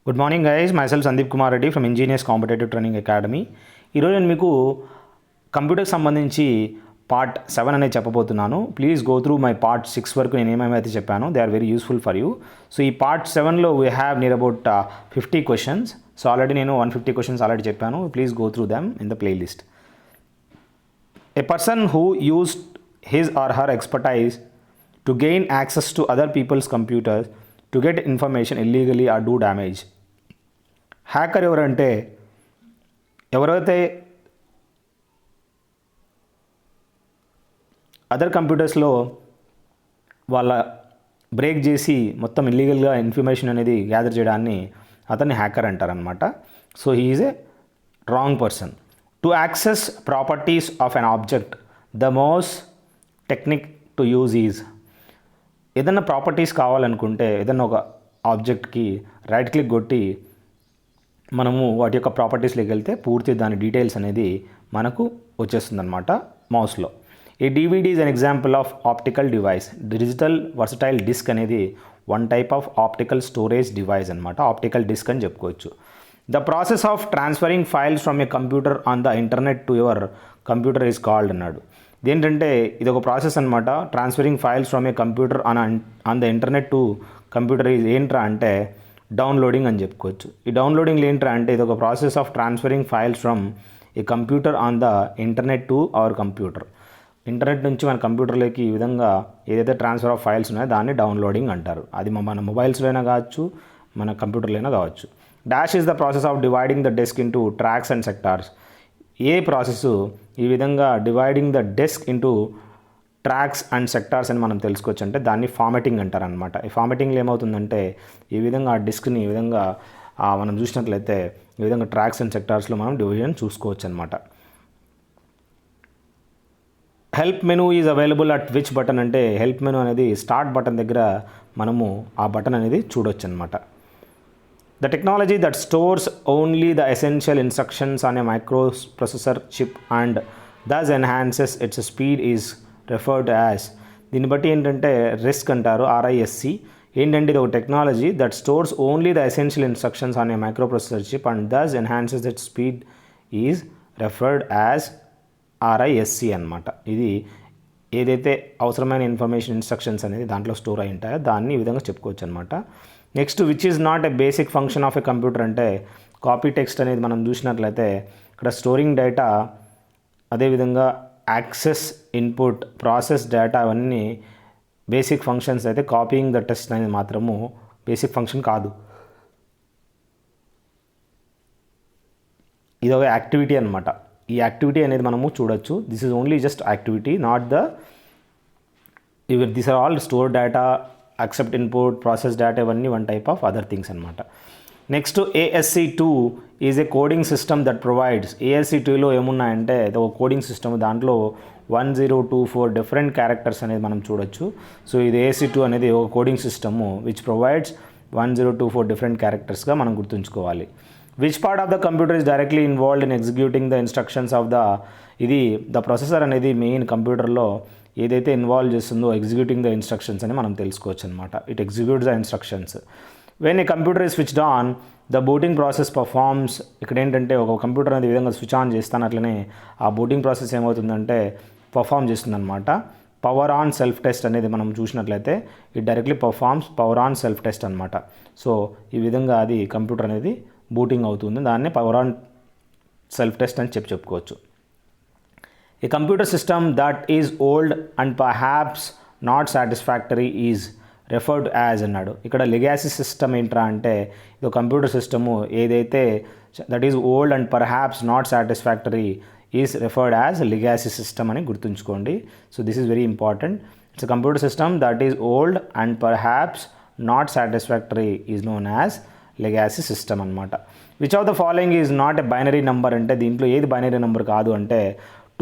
Good morning guys, myself Sandeep Kumar Reddy from engineers competitive training academy. ఈరోజు నేను మీకు కంప్యూటర్కి సంబంధించి పార్ట్ 7 అనేది చెప్పబోతున్నాను. Please go through my part 6 వరకు నేను ఏమేమైతే చెప్పాను, they are very useful for you. So ఈ పార్ట్ 7లో we have near about 50 questions. So already నేను 150 క్వశ్చన్స్ ఆల్రెడీ చెప్పాను. Please go through them in the playlist. A person who used his or her expertise to gain access to other people's computers to get information illegally or do damage. Hacker ఎవరంటే ఎవరైతే other కంప్యూటర్స్లో వాళ్ళ break చేసి మొత్తం ఇల్లీగల్గా information అనేది gather చేయడాన్ని అతన్ని hacker అంటారనమాట. So he is a wrong person. To access properties of an object the most technique to use is, ఏదన్నా ప్రాపర్టీస్ కావాలనుకుంటే ఏదన్నా ఒక ఆబ్జెక్ట్కి రైట్ క్లిక్ కొట్టి మనము వాటి యొక్క ప్రాపర్టీస్లోకి వెళ్తే పూర్తి దాని డీటెయిల్స్ అనేది మనకు వచ్చేస్తుందన్నమాట మౌస్లో. ఈ DVD is an example of optical device. Digital versatile disk అనేది one type of optical storage device అనమాట. ఆప్టికల్ డిస్క్ అని చెప్పుకోవచ్చు. The process of transferring files from a computer on the internet to your computer is called అన్నాడు. ఇదేంటంటే ఇది ఒక process అనమాట. Transferring files from a computer on the internet to computer is ఏంట్రా అంటే డౌన్లోడింగ్ అని చెప్పుకోవచ్చు. ఈ డౌన్లోడింగ్ ఏంట్రా అంటే ఇది ఒక process of transferring files from a computer on the internet to our computer. Internet నుంచి మన కంప్యూటర్లోకి ఈ విధంగా ఏదైతే ట్రాన్స్ఫర్ ఆఫ్ ఫైల్స్ ఉన్నాయో దాన్ని డౌన్లోడింగ్ అంటారు. అది మన మొబైల్స్లో అయినా కావచ్చు, మన కంప్యూటర్లో అయినా కావచ్చు. Dash is the process of dividing the desk into tracks and sectors. A process ఈ విధంగా dividing the desk into tracks and sectors అని మనం తెలుసుకోవచ్చు. అంటే దాన్ని ఫార్మాటింగ్ అంటారనమాట. ఈ ఫార్మాటింగ్లో ఏమవుతుందంటే ఈ విధంగా ఆ డిస్క్ని ఈ విధంగా మనం చూసినట్లయితే ఈ విధంగా ట్రాక్స్ అండ్ సెక్టార్స్లో మనం డివిజన్ చూసుకోవచ్చు అనమాట. Help menu is available at which button అంటే హెల్ప్ మెనూ అనేది స్టార్ట్ బటన్ దగ్గర మనము ఆ బటన్ అనేది చూడొచ్చు అనమాట. The technology that stores only the essential instructions on a microprocessor chip and thus enhances its speed is referred as. దీన్ని బట్టి ఏంటంటే రిస్క్ అంటారు, RISC. ఏంటంటే ఇది ఒక technology that stores only the essential instructions on a microprocessor chip and thus enhances that speed is referred as RISC అనమాట. ఇది ఏదైతే అవసరమైన ఇన్ఫర్మేషన్ ఇన్స్ట్రక్షన్స్ అనేది దాంట్లో స్టోర్ అయి ఉంటాయో దాన్ని ఈ విధంగా చెప్పుకోవచ్చు అనమాట. Next which is not A basic function of A computer అంటే కాపీ టెక్స్ట్ అనేది మనం చూసినట్లయితే ఇక్కడ స్టోరింగ్ డేటా, అదేవిధంగా యాక్సెస్ ఇన్పుట్, ప్రాసెస్ డేటా అవన్నీ బేసిక్ ఫంక్షన్స్ అయితే కాపీయింగ్ ద టెక్స్ట్ అనేది మాత్రము బేసిక్ ఫంక్షన్ కాదు. ఇది ఒక యాక్టివిటీ అనమాట. ఈ యాక్టివిటీ అనేది మనము చూడొచ్చు. This is only just activity, not the this are all store data, accept input, process data ఇవన్నీ one type of other things అనమాట. Next ASC2 is a coding system that provides. ASC2లో ఏమున్నాయంటే ఒక కోడింగ్ సిస్టమ్, దాంట్లో 1024 different characters అనేది మనం చూడొచ్చు. So ఇది ASC2 అనేది ఒక coding system which provides 1024 different క్యారెక్టర్స్గా మనం గుర్తుంచుకోవాలి. Which part of the computer is directly involved in executing the instructions of the, ఇది ద ప్రొసెసర్ అనేది మెయిన్ కంప్యూటర్లో ఏదైతే ఇన్వాల్వ్ చేస్తుందో ఎగ్జిక్యూటింగ్ ద ఇన్స్ట్రక్షన్స్ అని మనం తెలుసుకోవచ్చు అనమాట. It executes the instructions. When a computer is switched on, the booting process performs. ఇక్కడ ఏంటంటే ఒక కంప్యూటర్ అనేది విధంగా స్విచ్ ఆన్ చేస్తాను, అట్లనే ఆ బూటింగ్ ప్రాసెస్ ఏమవుతుందంటే పర్ఫామ్ చేస్తుంది అనమాట. పవర్ ఆన్ సెల్ఫ్ టెస్ట్ అనేది మనం చూసినట్లయితే it directly performs power on self test అనమాట. సో ఈ విధంగా అది కంప్యూటర్ అనేది బూటింగ్ అవుతుంది, దాన్ని పవర్ ఆన్ సెల్ఫ్ టెస్ట్ అని చెప్పుకోవచ్చు. A computer system that is old and perhaps not satisfactory is referred as అన్నాడు. ఇక్కడ లెగాసీ సిస్టమ్ ఏంట్రా అంటే ఇది కంప్యూటర్ సిస్టము ఏదైతే that is old and perhaps not satisfactory is referred as legacy system అని గుర్తుంచుకోండి. So this is very important. It's computer system that is old and perhaps not satisfactory is known as legacy system అనమాట. Which of the following is not a binary number అంటే దీంట్లో ఏది binary number కాదు అంటే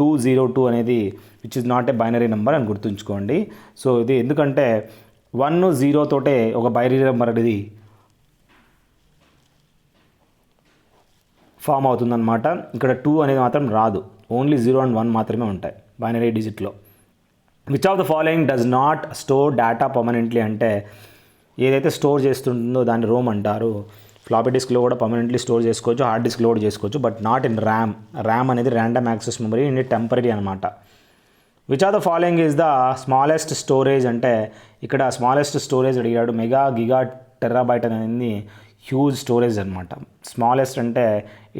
202 అనేది which is not a binary number అని గుర్తుంచుకోండి. So ఇది ఎందుకంటే 1 0 తోటే ఒక బైనరీ నెంబర్ అనేది ఫామ్ అవుతుందన్నమాట. ఇక్కడ 2 అనేది మాత్రం రాదు, ఓన్లీ 0 and 1 మాత్రమే ఉంటాయి బైనరీ డిజిట్లో. Which of the following does not store data permanently అంటే ఏదైతే స్టోర్ చేస్తుంటుందో దాన్ని రోమ్ అంటారు. ఫ్లాపీ డిస్క్లో కూడా పర్మనెంట్లీ స్టోర్ చేసుకోవచ్చు, హార్డ్ డిస్క్లో కూడా చేసుకోవచ్చు, బట్ నాట్ ఇన్ ర్యామ్ అనేది random access memory, in temporary అనమాట. Which are the following is the smallest storage అంటే ఇక్కడ స్మాలెస్ట్ స్టోరేజ్ అడిగాడు. మెగా గిగా టెరాబైట్ అనేది హ్యూజ్ స్టోరేజ్ అనమాట. స్మాలెస్ట్ అంటే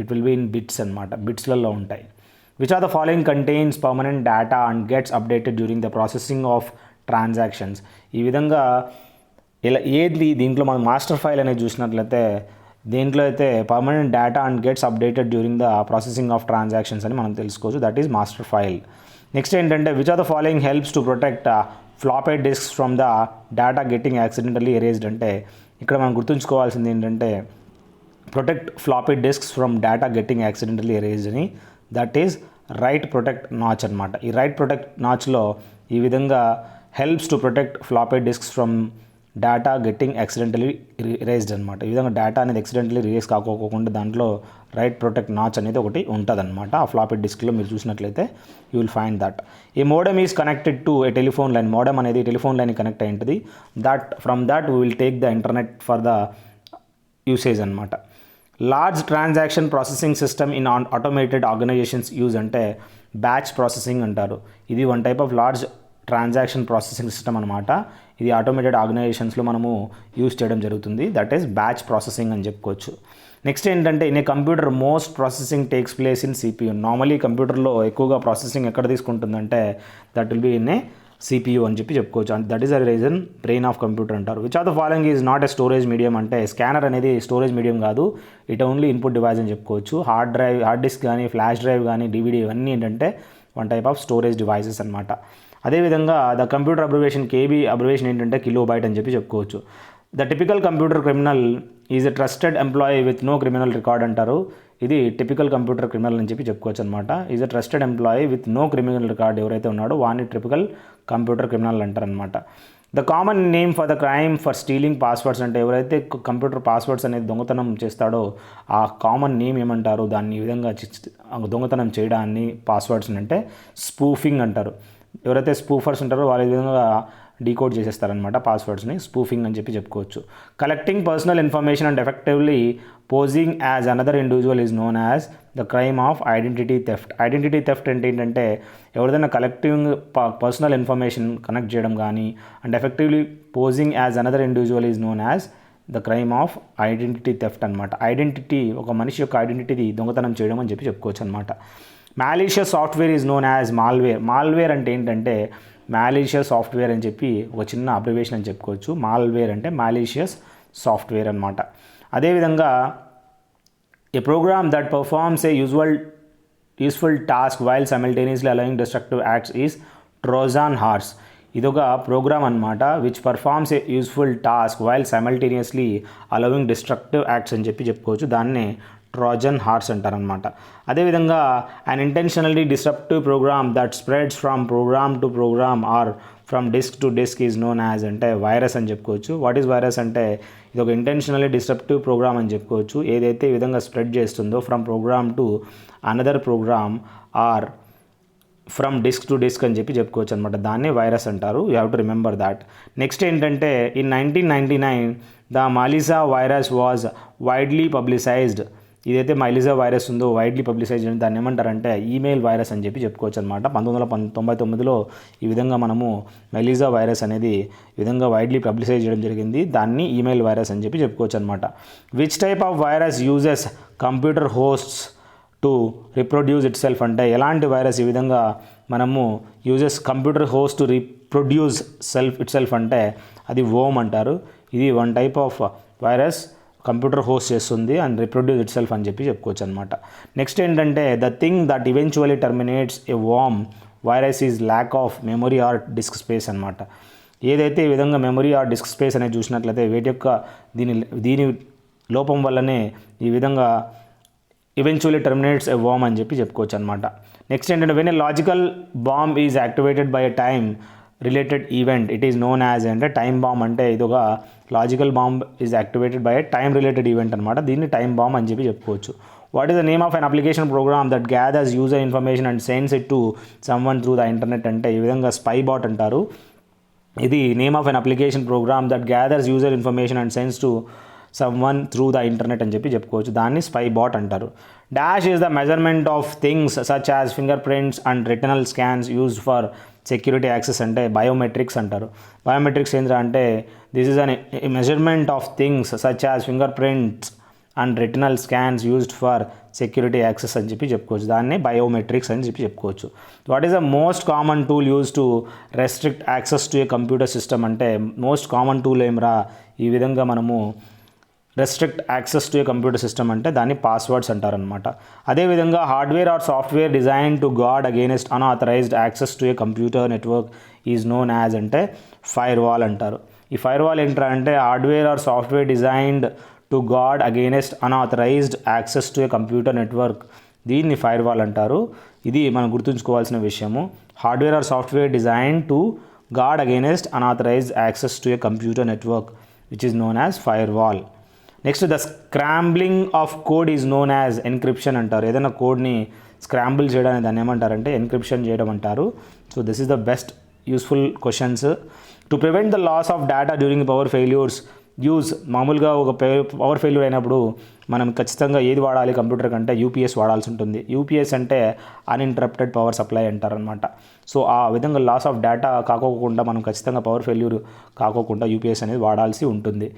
it will be in bits అనమాట, బిట్స్లలో ఉంటాయి. Which are the following contains permanent data and gets updated during the processing of transactions. ఈ విధంగా ఏది దీంట్లో మనం మాస్టర్ ఫైల్ అనేది చూసినట్లయితే దీంట్లో అయితే permanent data and gets updated during the processing of transactions అని మనం తెలుసుకోవచ్చు. That is master file. Next ఏంటంటే which are the following helps to protect floppy disks from the data getting accidentally erased అంటే ఇక్కడ మనం గుర్తుంచుకోవాల్సింది ఏంటంటే protect floppy disks from data getting accidentally erased అని. That is write protect notch అనమాట. ఈ write protect నాచ్లో ఈ విధంగా helps to protect floppy disks from data getting accidentally erased అనమాట. ఈ విధంగా డేటా అనేది యాక్సిడెంటలీ ఎరేజ్ కాకోకుండా దాంట్లో రైట్ ప్రొటెక్ట్ నాచ్ అనేది ఒకటి ఉంటుంది అనమాట. ఆ ఫ్లాపీ డిస్క్లో మీరు చూసినట్లయితే యూ విల్ ఫైండ్ దట్. ఈ modem is connected to a telephone line. Modem అనేది టెలిఫోన్ లైన్ కనెక్ట్ అయి ఉంటుంది. From that we will take the internet for the usage అనమాట. Large transaction processing system in automated organizations use అంటే batch processing అంటారు. ఇది one type of large transaction processing system అనమాట. ఇది automated ఆర్గనైజేషన్స్లో మనము use చేయడం జరుగుతుంది. దట్ ఈస్ బ్యాచ్ ప్రాసెసింగ్ అని చెప్పుకోవచ్చు. నెక్స్ట్ ఏంటంటే in a computer most processing takes place in CPU. Normally కంప్యూటర్లో ఎక్కువగా ప్రాసెసింగ్ ఎక్కడ తీసుకుంటుందంటే that will be in a CPU అని చెప్పుకోవచ్చు. That is the reason brain of computer అంటారు. Which are the following is not a storage medium అంటే scanner అనేది storage medium కాదు, ఇట్ ఓన్లీ ఇన్పుట్ డివైస్ అని చెప్పుకోవచ్చు. హార్డ్ డిస్క్ కానీ flash drive కానీ డివిడి ఇవన్నీ ఏంటంటే one type of storage devices అనమాట. అదేవిధంగా the computer abbreviation KB abbreviation ఏంటంటే కిలోబైట్ అని చెప్పుకోవచ్చు. The typical computer criminal is a trusted employee with no criminal record అంటారు. ఇది టిపికల్ కంప్యూటర్ క్రిమినల్ అని చెప్పుకోవచ్చు అనమాట. Is a trusted employee with no criminal record ఎవరైతే ఉన్నాడో వాడిని టిపికల్ కంప్యూటర్ క్రిమినల్ అంటారనమాట. The common name for the crime for stealing passwords అంటే ఎవరైతే కంప్యూటర్ పాస్వర్డ్స్ అనేది దొంగతనం చేస్తాడో ఆ కామన్ నేమ్ ఏమంటారు, దాన్ని ఈ విధంగా దొంగతనం చేయడాన్ని పాస్వర్డ్స్ అంటే స్పూఫింగ్ అంటారు. ఎవరైతే స్పూఫర్స్ ఉంటారో వాళ్ళు ఈ విధంగా డీకోడ్ చేసేస్తారనమాట పాస్వర్డ్స్ని, స్పూఫింగ్ అని చెప్పుకోవచ్చు. Collecting personal information and effectively posing as another individual is known as the crime of identity theft. Identity theft అంటే ఏంటంటే ఎవరిదైనా కలెక్టింగ్ పర్సనల్ ఇన్ఫర్మేషన్ కనెక్ట్ చేయడం కానీ and effectively posing as another individual is known as the crime of identity theft అనమాట. Identity ఒక మనిషి యొక్క identity దొంగతనం చేయడం అని చెప్పుకోవచ్చు అనమాట. Malicious software is known as malware. Malware అంటే ఏంటంటే మ్యాలీషియస్ సాఫ్ట్వేర్ అని చెప్పి ఒక చిన్న అబ్రివేషన్ అని చెప్పుకోవచ్చు. మాల్వేర్ అంటే మ్యాలీషియస్ సాఫ్ట్వేర్ అనమాట. అదేవిధంగా a program that performs a useful task while simultaneously allowing destructive acts is Trojan horse. ఇదొక ప్రోగ్రామ్ అనమాట which performs a useful task while simultaneously allowing destructive acts అని చెప్పుకోవచ్చు. దాన్నే ట్రోజన్ హార్స్ అంటారనమాట. అదేవిధంగా unintentionally disruptive program that spreads from program to program or from disk to disk is known as అంటే virus అని చెప్పుకోవచ్చు. What is virus అంటే ఇది ఒక ఇంటెన్షనల్లీ డిస్రప్టివ్ ప్రోగ్రామ్ అని చెప్పుకోవచ్చు. ఏదైతే ఈ విధంగా స్ప్రెడ్ చేస్తుందో from program to another program or from disk to disk అని చెప్పుకోవచ్చు అనమాట. దాన్ని వైరస్ అంటారు. You have to remember that. Next ఏంటంటే ఇన్ 1999 the Melissa virus was widely publicised. ఇదైతే మైలిజా వైరస్ ఉందో వైడ్లీ పబ్లిసైజ్ అని దాన్ని ఏమంటారంటే ఈమెయిల్ వైరస్ అని చెప్పుకోవచ్చు అనమాట. 1999లో ఈ విధంగా మనము మైలిజా వైరస్ అనేది ఈ విధంగా వైడ్లీ పబ్లిసైజ్ చేయడం జరిగింది. దాన్ని ఈమెయిల్ వైరస్ అని చెప్పుకోవచ్చు అనమాట. Which type of virus uses computer hosts to reproduce itself అంటే ఎలాంటి వైరస్ ఈ విధంగా మనము uses computer host to reproduce itself అంటే అది వోమ్ అంటారు. ఇది one type of virus computer host చేస్తుంది అండ్ రిప్రొడ్యూస్ ఇట్ సెల్ఫ్ అని చెప్పుకోవచ్చు అనమాట. నెక్స్ట్ ఏంటంటే the thing that eventually terminates a worm virus is lack of memory or disk space అనమాట. ఏదైతే ఈ విధంగా మెమరీ ఆర్ డిస్క్ స్పేస్ అనేది చూసినట్లయితే వీటి యొక్క దీని లోపం వల్లనే ఈ విధంగా ఈవెన్చువలీ టర్మినేట్స్ ఏ వామ్ అని చెప్పుకోవచ్చు అనమాట. నెక్స్ట్ ఏంటంటే when a logical bomb is activated by a time related event it is known as అంటే టైమ్ బాంబ్ అంటే ఇది ఒక logical bomb is activated by a time related event అనమాట. దీన్ని టైమ్ బాంబ్ అని చెప్పుకోవచ్చు. What is the name of an application program that gathers user information and sends it to someone through the internet అంటే ఈ విధంగా spy bat అంటారు. ఇది name of an application program that gathers user information and sends to someone through the internet అని చెప్పి చెప్పుకోవచ్చు. దాన్ని spy bat అంటారు. Dash is the measurement of things such as finger prints and retinal scans used for security access అంటే biometrics అంటారు. Biometrics ఏంటంటే అంటే this is an measurement of things such as finger prints and retinal scans used for security access అని చెప్పి చెప్పుకోవచ్చు. దాన్ని biometrics అని చెప్పి చెప్పుకోవచ్చు. What is the most common tool use to restrict access to a computer system అంటే most common tool ఏమరా ఈ విధంగా మనము restrict access to a computer system అంటే దాన్ని పాస్వర్డ్స్ అంటారనమాట. అదేవిధంగా hardware or software design to guard against unauthorised access to a computer network is known as అంటే ఫైర్ వాల్ అంటారు. ఈ ఫైర్ వాల్ ఏంటంటే అంటే hardware or software designed to guard against unauthorised access to a computer network, దీన్ని fire wall అంటారు. ఇది మనం గుర్తుంచుకోవాల్సిన విషయము. Hardware or software design to guard against unauthorised access to a computer network which is known as firewall. Next the scrambling of code is known as encryption అంటారు. ఏదైనా కోడ్ని scramble చేయడానికి దాన్ని ఏమంటారంటే ఎన్క్రిప్షన్ చేయడం అంటారు. So this is the best useful questions. To prevent the loss of data during power failures use మామూలుగా ఒక పవర్ ఫెయిల్యూర్ అయినప్పుడు మనం ఖచ్చితంగా ఏది వాడాలి కంప్యూటర్ కంటే యూపీఎస్ వాడాల్సి ఉంటుంది. యూపీఎస్ అంటే అన్ఇంటరప్టెడ్ పవర్ సప్లై అంటారనమాట. సో ఆ విధంగా లాస్ ఆఫ్ డేటా కాకోకుండా మనం ఖచ్చితంగా పవర్ ఫెయిల్యూర్ కాకోకుండా యూపీఎస్ అనేది వాడాల్సి ఉంటుంది.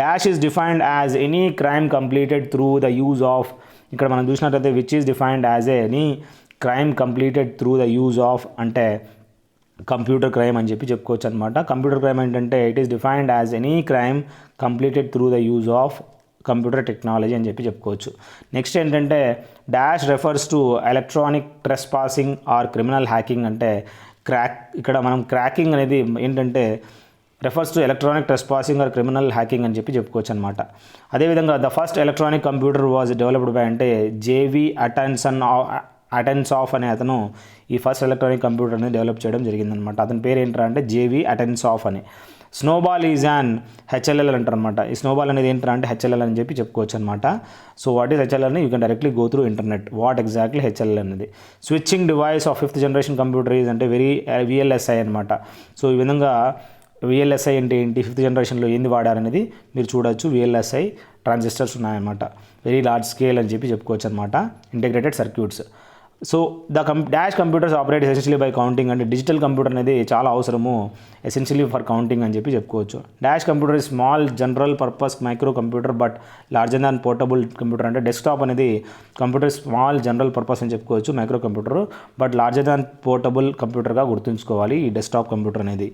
Dash is defined as any crime completed through the use of, ఇక్కడ మనం చూసినట్లయితే which is defined as any crime completed through the use of అంటే కంప్యూటర్ క్రైమ్ అని చెప్పి చెప్పుకోవచ్చు అనమాట. కంప్యూటర్ క్రైమ్ ఏంటంటే it is defined as any crime completed through the use of computer technology అని చెప్పి చెప్పుకోవచ్చు. నెక్స్ట్ ఏంటంటే dash refers to electronic trespassing or criminal hacking అంటే ఇక్కడ మనం క్రాకింగ్ అనేది ఏంటంటే refers to electronic trespassing or criminal hacking అని చెప్పి చెప్పుకోవచ్చు అనమాట. అదేవిధంగా the first electronic computer was developed by అంటే జేవి అటెన్సాఫ్ అనే అతను ఈ ఫస్ట్ ఎలక్ట్రానిక్ కంప్యూటర్ అనేది డెవలప్ చేయడం జరిగిందనమాట. అతని పేరు ఏంటంటే అంటే జేవి అటెన్సాఫ్ అని. స్నోబాల్ ఈజ్ అన్ హెచ్ఎల్ఎల్ అంటారు అనమాట. ఈ స్నోబాల్ అనేది ఏంటంటే హెచ్ఎల్ఎల్ అని చెప్పి చెప్పుకోవచ్చు అనమాట. సో వాట్ ఈస్ హెచ్ఎల్ఎల్ అని you can directly go through internet what exactly HLL అనేది. Switching device of 5th generation computer is అంటే విఎల్ఎస్ఐ అనమాట. సో ఈ విధంగా విఎల్ఎస్ఐ అంటే ఏంటి, 5th జనరేషన్లో ఏంది వాడారనేది మీరు చూడొచ్చు. విఎల్ఎస్ఐ ట్రాన్సిస్టర్స్ ఉన్నాయన్నమాట, వెరీ లార్జ్ స్కేల్ అని చెప్పి చెప్పుకోవచ్చు అనమాట, integrated circuits. So dash computers operate essentially by counting అంటే డిజిటల్ కంప్యూటర్ అనేది చాలా అవసరము ఎసెన్షియలీ ఫర్ కౌంటింగ్ అని చెప్పి చెప్పుకోవచ్చు. Dash computer small general purpose micro computer but larger than portable computer అంటే డెస్క్టాప్ అనేది కంప్యూటర్ స్మాల్ జనరల్ పర్పస్ అని చెప్పుకోవచ్చు micro computer, but larger than portable కంప్యూటర్గా గుర్తుంచుకోవాలి ఈ డెస్క్టాప్ కంప్యూటర్ అనేది.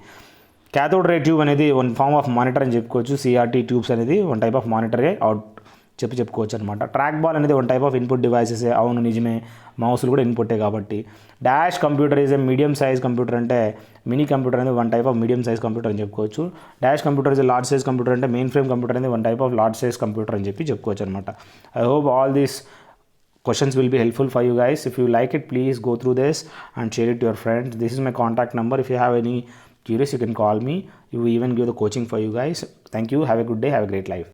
క్యాథోడ్ రే ట్యూబ్ అనేది వన్ ఫార్మ్ ఆఫ్ మానిటర్ అని చెప్పుకోవచ్చు. సిఆర్టీ ట్యూబ్స్ అనేది వన్ టైప్ ఆఫ్ మానిటరే చెప్పుకోవచ్చు అనమాట. ట్రాక్ బాల్ అనేది one type of input devices, అవును నిజమే, మౌస్లు కూడా ఇన్పుట్టే కాబట్టి. Dash computer is a medium size computer అంటే మినీ కంప్యూటర్ అనేది one type of medium size computer అని చెప్పుకోవచ్చు. Dash computer is large size computer అంటే మెయిన్ ఫ్రేమ్ కంప్యూటర్ అనేది one type of large size computer అని చెప్పి చెప్పుకోవచ్చు అనమాట. I hope all these questions will be helpful for you guys. If you like it, please go through this and share it to your friends. This is my contact number. If you have any curious, you can call me. You even give the coaching for you guys. Thank you. Have a good day. Have a great life.